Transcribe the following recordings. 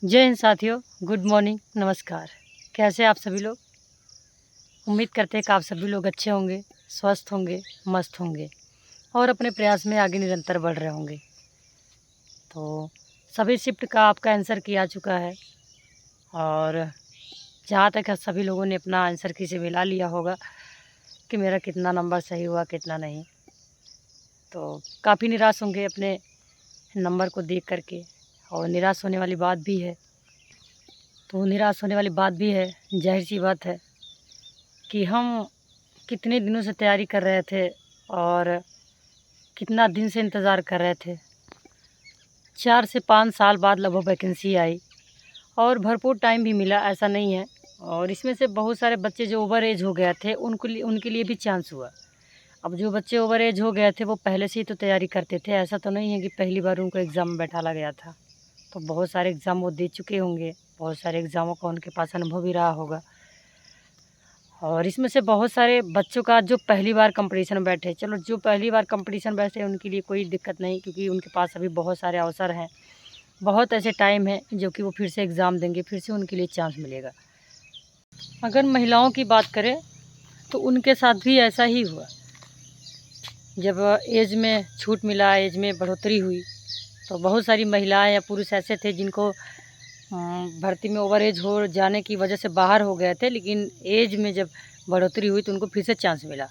जय हिंद साथियों, good morning, नमस्कार। कैसे आप सभी लोग? उम्मीद करते हैं कि आप सभी लोग अच्छे होंगे, स्वस्थ होंगे, मस्त होंगे और अपने प्रयास में आगे निरंतर बढ़ रहे होंगे। तो सभी शिफ्ट का आपका आंसर किया चुका है और जहाँ तक है सभी लोगों ने अपना आंसर किसी मिला लिया होगा कि मेरा कितना नंबर सही हुआ, कितना नहीं। तो काफ़ी निराश होंगे अपने नंबर को देख करके और निराश होने वाली बात भी है। तो निराश होने वाली बात भी है, ज़ाहिर सी बात है कि हम कितने दिनों से तैयारी कर रहे थे और कितना दिन से इंतज़ार कर रहे थे। 4 से 5 साल बाद लगभग वैकेंसी आई और भरपूर टाइम भी मिला, ऐसा नहीं है। और इसमें से बहुत सारे बच्चे जो ओवर एज हो गए थे उनके लिए भी चांस हुआ। अब जो बच्चे ओवर एज हो गए थे वो पहले से ही तो तैयारी करते थे, ऐसा तो नहीं है कि पहली बार उनको एग्ज़ाम में बैठाला गया था। तो बहुत सारे एग्ज़ाम वो दे चुके होंगे, बहुत सारे एग्ज़ामों का उनके पास अनुभव भी रहा होगा। और इसमें से बहुत सारे बच्चों का जो पहली बार कंपटीशन में बैठे, चलो जो पहली बार कंपटीशन बैठे उनके लिए कोई दिक्कत नहीं, क्योंकि उनके पास अभी बहुत सारे अवसर हैं, बहुत ऐसे टाइम है जो कि वो फिर से एग्ज़ाम देंगे, फिर से उनके लिए चांस मिलेगा। अगर महिलाओं की बात करें तो उनके साथ भी ऐसा ही हुआ। जब एज में छूट मिला, एज में बढ़ोतरी हुई, तो बहुत सारी महिलाएं या पुरुष ऐसे थे जिनको भर्ती में ओवर एज हो जाने की वजह से बाहर हो गए थे, लेकिन एज में जब बढ़ोतरी हुई तो उनको फिर से चांस मिला।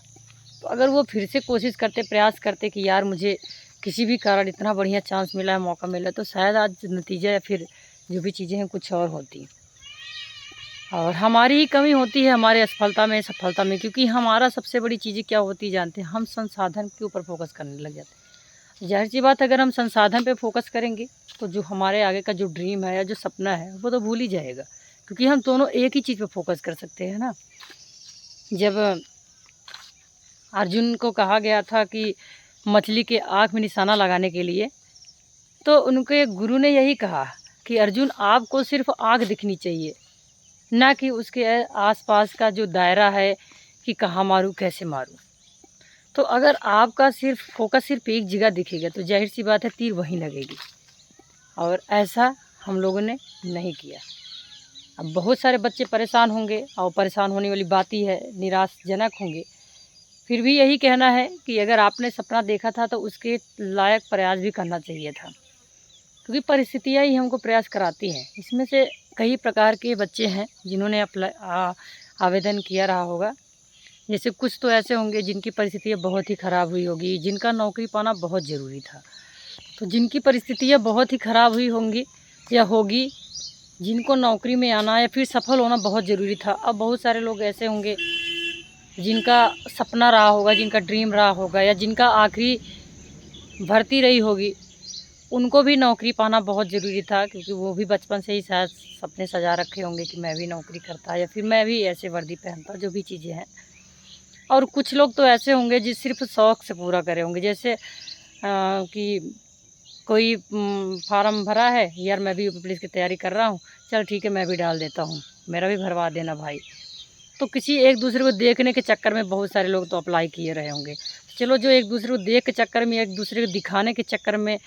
तो अगर वो फिर से कोशिश करते, प्रयास करते कि यार मुझे किसी भी कारण इतना बढ़िया चांस मिला है, मौका मिला, तो शायद आज नतीजा या फिर जो भी चीज़ें हैं कुछ और होती। और हमारी ही कमी होती है हमारे असफलता में, सफलता में, क्योंकि हमारा सबसे बड़ी चीज़ें क्या होती जानते हैं? हम संसाधन के ऊपर फोकस करने लग जाते हैं। ज़ाहिर सी बात, अगर हम संसाधन पे फोकस करेंगे तो जो हमारे आगे का जो ड्रीम है या जो सपना है वो तो भूल ही जाएगा, क्योंकि हम दोनों एक ही चीज़ पे फोकस कर सकते हैं ना। जब अर्जुन को कहा गया था कि मछली के आँख में निशाना लगाने के लिए, तो उनके गुरु ने यही कहा कि अर्जुन, आपको सिर्फ आँख दिखनी चाहिए, ना कि उसके आसपास का जो दायरा है कि कहाँ मारूँ, कैसे मारूँ। तो अगर आपका सिर्फ फोकस सिर्फ एक जगह दिखेगा तो जाहिर सी बात है तीर वहीं लगेगी, और ऐसा हम लोगों ने नहीं किया। अब बहुत सारे बच्चे परेशान होंगे और परेशान होने वाली बात ही है, निराशजनक होंगे। फिर भी यही कहना है कि अगर आपने सपना देखा था तो उसके लायक प्रयास भी करना चाहिए था, क्योंकि परिस्थितियाँ ही हमको प्रयास कराती हैं। इसमें से कई प्रकार के बच्चे हैं जिन्होंने आवेदन किया रहा होगा। जैसे कुछ तो ऐसे होंगे जिनकी परिस्थितियाँ बहुत ही ख़राब हुई होगी, जिनका नौकरी पाना बहुत ज़रूरी था। तो जिनकी परिस्थितियाँ बहुत ही ख़राब हुई होंगी या होगी, जिनको नौकरी में आना या फिर सफल होना बहुत ज़रूरी था। अब बहुत सारे लोग ऐसे होंगे जिनका सपना रहा होगा, जिनका ड्रीम रहा होगा, या जिनका आखिरी भर्ती रही होगी, उनको भी नौकरी पाना बहुत ज़रूरी था, क्योंकि वो भी बचपन से ही शायद सपने सजा रखे होंगे कि मैं भी नौकरी करता या फिर मैं भी ऐसे वर्दी पहनता, जो भी चीज़ें हैं। और कुछ लोग तो ऐसे होंगे जो सिर्फ शौक़ से पूरा करे होंगे, जैसे कि कोई फार्म भरा है, यार मैं भी यूपी पुलिस की तैयारी कर रहा हूँ, चल ठीक है मैं भी डाल देता हूँ, मेरा भी भरवा देना भाई। तो किसी एक दूसरे को देखने के चक्कर में बहुत सारे लोग तो अप्लाई किए रहे होंगे। चलो, जो एक दूसरे को देख के चक्कर में, एक दूसरे को दिखाने के चक्कर में,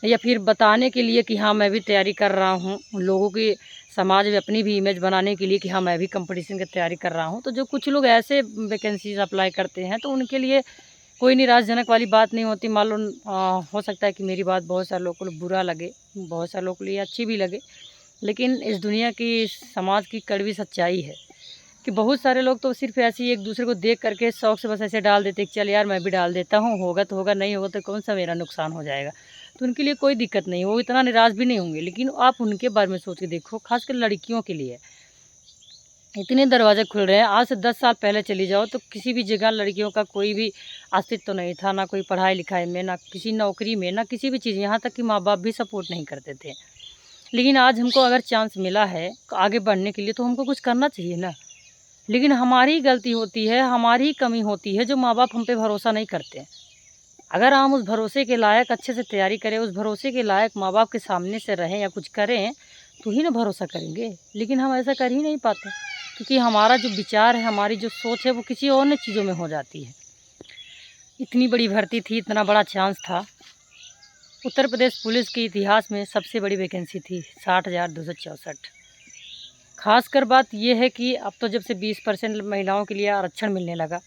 या फिर बताने के लिए कि हाँ मैं भी तैयारी कर रहा हूँ, लोगों की समाज में अपनी भी इमेज बनाने के लिए कि हाँ मैं भी कंपटीशन की तैयारी कर रहा हूँ, तो जो कुछ लोग ऐसे वैकेंसीज अप्लाई करते हैं तो उनके लिए कोई निराशजनक वाली बात नहीं होती। मान लो हो सकता है कि मेरी बात बहुत सारे लोगों को बुरा लगे, बहुत सारे लोगों के लिए अच्छी भी लगे, लेकिन इस दुनिया की, समाज की कड़वी सच्चाई है कि बहुत सारे लोग तो सिर्फ ऐसे ही एक दूसरे को देख करके शौक़ से बस ऐसे डाल देते कि चल यार मैं भी डाल देता हूँ, होगा तो होगा, नहीं होगा तो कौन सा मेरा नुकसान हो जाएगा। तो उनके लिए कोई दिक्कत नहीं, वो इतना निराश भी नहीं होंगे। लेकिन आप उनके बारे में सोच के देखो, खासकर लड़कियों के लिए इतने दरवाजे खुल रहे हैं। आज से 10 साल पहले चली जाओ तो किसी भी जगह लड़कियों का कोई भी अस्तित्व तो नहीं था, ना कोई पढ़ाई लिखाई में, ना किसी नौकरी में, ना किसी भी चीज़, यहाँ तक कि माँ बाप भी सपोर्ट नहीं करते थे। लेकिन आज हमको अगर चांस मिला है आगे बढ़ने के लिए तो हमको कुछ करना चाहिए ना। लेकिन हमारी गलती होती है, हमारी ही कमी होती है जो माँ बाप हम पे भरोसा नहीं करते। अगर हम उस भरोसे के लायक अच्छे से तैयारी करें, उस भरोसे के लायक माँ बाप के सामने से रहें या कुछ करें, तो ही ना भरोसा करेंगे। लेकिन हम ऐसा कर ही नहीं पाते, क्योंकि हमारा जो विचार है, हमारी जो सोच है वो किसी और ने चीज़ों में हो जाती है। इतनी बड़ी भर्ती थी, इतना बड़ा चांस था, उत्तर प्रदेश पुलिस के इतिहास में सबसे बड़ी वैकेंसी थी 60,264। खासकर बात यह है कि अब तो जब से 20% महिलाओं के लिए आरक्षण मिलने लगा,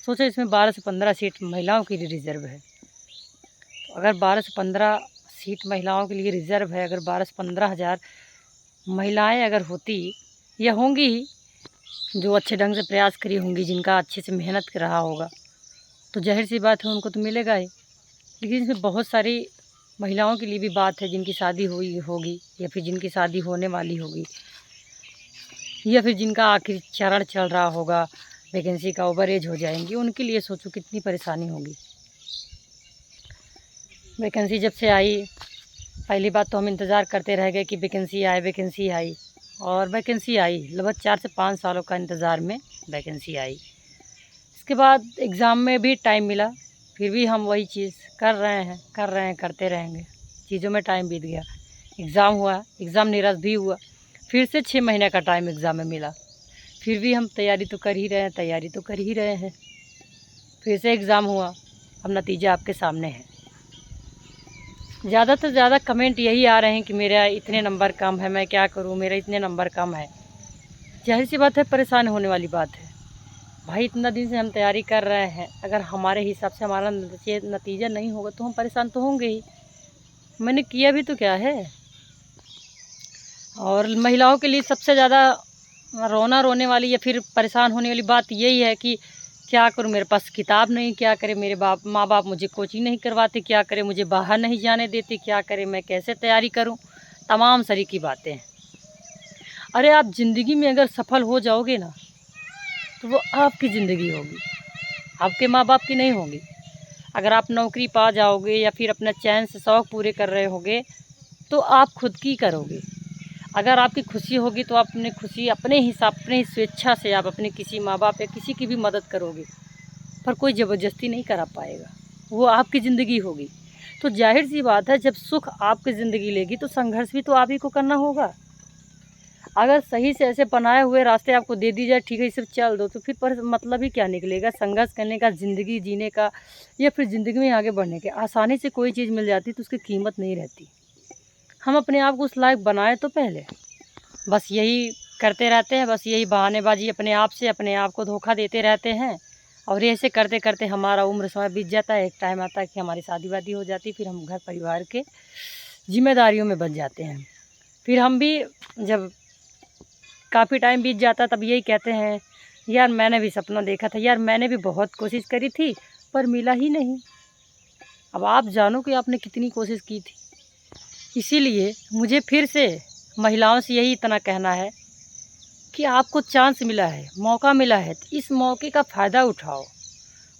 सोचो इसमें 12 से 15 सीट महिलाओं के लिए रिजर्व है। तो अगर 12 से 15 सीट महिलाओं के लिए रिजर्व है, अगर 12 से 15 हज़ार महिलाएँ अगर होती या होंगी ही, जो अच्छे ढंग से प्रयास करी होंगी, जिनका अच्छे से मेहनत कर रहा होगा, तो जाहिर सी बात है उनको तो मिलेगा ही। लेकिन इसमें बहुत सारी महिलाओं के लिए भी बात है जिनकी शादी हुई होगी या फिर जिनकी शादी होने वाली होगी या फिर जिनका आखिरी चरण चल रहा होगा, वैकेंसी का ओवर एज हो जाएंगी, उनके लिए सोचो कितनी परेशानी होगी। वैकेंसी जब से आई, पहली बात तो हम इंतज़ार करते रह गए कि वैकेंसी आए, वैकेंसी आई, और वैकेंसी आई। लगभग 4 से 5 सालों का इंतज़ार में वैकेंसी आई। इसके बाद एग्ज़ाम में भी टाइम मिला, फिर भी हम वही चीज़ कर रहे हैं, करते रहेंगे। चीज़ों में टाइम बीत गया, एग्ज़ाम हुआ, एग्ज़ाम निरस्त भी हुआ, फिर से 6 महीने का टाइम एग्ज़ाम में मिला, फिर भी हम तैयारी तो कर ही रहे हैं। फिर से एग्ज़ाम हुआ, अब नतीजा आपके सामने है। ज़्यादा से ज़्यादा कमेंट यही आ रहे हैं कि मेरा इतने नंबर कम है, मैं क्या करूं, मेरा इतने नंबर कम है। जाहिर सी बात है, परेशान होने वाली बात है भाई। इतना दिन से हम तैयारी कर रहे हैं, अगर हमारे हिसाब से हमारा नतीजा नहीं होगा तो हम परेशान तो होंगे ही। मैंने किया भी तो क्या है। और महिलाओं के लिए सबसे ज़्यादा रोने वाली या फिर परेशान होने वाली बात यही है कि क्या करूं, मेरे पास किताब नहीं, क्या करे, मेरे माँ बाप मुझे कोचिंग नहीं करवाते, क्या करे, मुझे बाहर नहीं जाने देते, क्या करे, मैं कैसे तैयारी करूं। तमाम सरी की बातें हैं। अरे आप ज़िंदगी में अगर सफल हो जाओगे ना, तो वो आपकी ज़िंदगी होगी, आपके माँ बाप की नहीं होगी। अगर आप नौकरी पा जाओगे या फिर अपना चैन से शौक़ पूरे कर रहे होगे, तो आप खुद की करोगे। अगर आपकी खुशी होगी तो आप अपनी खुशी अपने हिसाब, अपनी स्वेच्छा से आप अपने किसी माँ बाप या किसी की भी मदद करोगे, पर कोई ज़बरदस्ती नहीं करा पाएगा। वो आपकी ज़िंदगी होगी। तो जाहिर सी बात है, जब सुख आपकी ज़िंदगी लेगी तो संघर्ष भी तो आप ही को करना होगा। अगर सही से ऐसे बनाए हुए रास्ते आपको दे दी जाए, ठीक है सिर्फ चल दो, तो फिर पर मतलब ही क्या निकलेगा संघर्ष करने का, ज़िंदगी जीने का, या फिर ज़िंदगी में आगे बढ़ने के। आसानी से कोई चीज़ मिल जाती तो उसकी कीमत नहीं रहती। हम अपने आप को उस लायक बनाए तो पहले, बस यही करते रहते हैं, बस यही बहानेबाजी अपने आप से अपने आप को धोखा देते रहते हैं। और ऐसे करते करते हमारा उम्र समय बीत जाता है। एक टाइम आता है कि हमारी शादी वादी हो जाती है, फिर हम घर परिवार के जिम्मेदारियों में बच जाते हैं। फिर हम भी जब काफ़ी टाइम बीत जाता तब यही कहते हैं, यार मैंने भी सपना देखा था, यार मैंने भी बहुत कोशिश करी थी पर मिला ही नहीं। अब आप जानो कि आपने कितनी कोशिश की थी। इसीलिए मुझे फिर से महिलाओं से यही इतना कहना है कि आपको चांस मिला है, मौका मिला है, तो इस मौके का फ़ायदा उठाओ,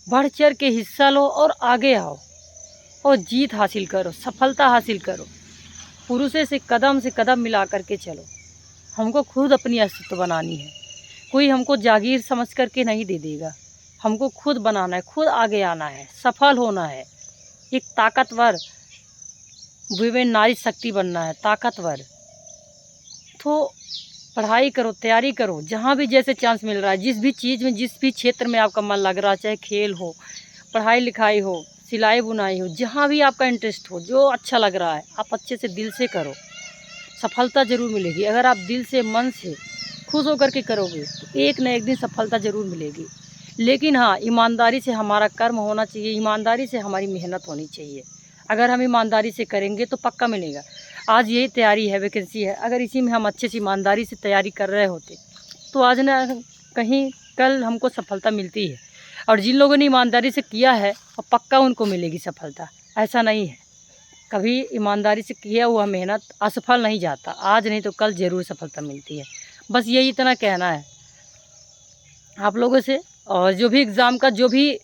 बढ़ चढ़ के हिस्सा लो और आगे आओ और जीत हासिल करो, सफलता हासिल करो। पुरुषों से कदम मिला कर के चलो। हमको खुद अपनी अस्तित्व बनानी है, कोई हमको जागीर समझ करके नहीं दे देगा। हमको खुद बनाना है, खुद आगे आना है, सफल होना है, एक ताकतवर विमेन नारी शक्ति बनना है, ताकतवर। तो पढ़ाई करो, तैयारी करो, जहाँ भी जैसे चांस मिल रहा है, जिस भी चीज़ में, जिस भी क्षेत्र में आपका मन लग रहा है, चाहे खेल हो, पढ़ाई लिखाई हो, सिलाई बुनाई हो, जहाँ भी आपका इंटरेस्ट हो, जो अच्छा लग रहा है, आप अच्छे से दिल से करो, सफलता ज़रूर मिलेगी। अगर आप दिल से, मन से खुश होकर के करोगे तो एक न एक दिन सफलता ज़रूर मिलेगी। लेकिन हाँ, ईमानदारी से हमारा कर्म होना चाहिए, ईमानदारी से हमारी मेहनत होनी चाहिए। अगर हम ईमानदारी से करेंगे तो पक्का मिलेगा। आज यही तैयारी है, वैकेंसी है, अगर इसी में हम अच्छे से ईमानदारी से तैयारी कर रहे होते तो आज ना कहीं कल हमको सफलता मिलती है। और जिन लोगों ने ईमानदारी से किया है, और पक्का उनको मिलेगी सफलता। ऐसा नहीं है, कभी ईमानदारी से किया हुआ मेहनत असफल नहीं जाता। आज नहीं तो कल ज़रूर सफलता मिलती है। बस यही इतना कहना है आप लोगों से। और जो भी एग्ज़ाम का जो भी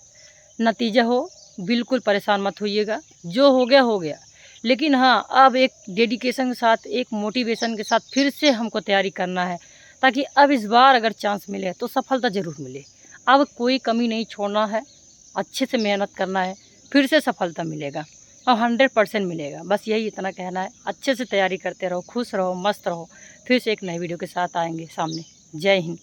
नतीजा हो, बिल्कुल परेशान मत होइएगा। जो हो गया हो गया। लेकिन हाँ, अब एक डेडिकेशन के साथ, एक मोटिवेशन के साथ फिर से हमको तैयारी करना है, ताकि अब इस बार अगर चांस मिले तो सफलता ज़रूर मिले। अब कोई कमी नहीं छोड़ना है, अच्छे से मेहनत करना है, फिर से सफलता मिलेगा और 100% मिलेगा। बस यही इतना कहना है। अच्छे से तैयारी करते रहो, खुश रहो, मस्त रहो। फिर से एक नई वीडियो के साथ आएंगे सामने। जय हिंद।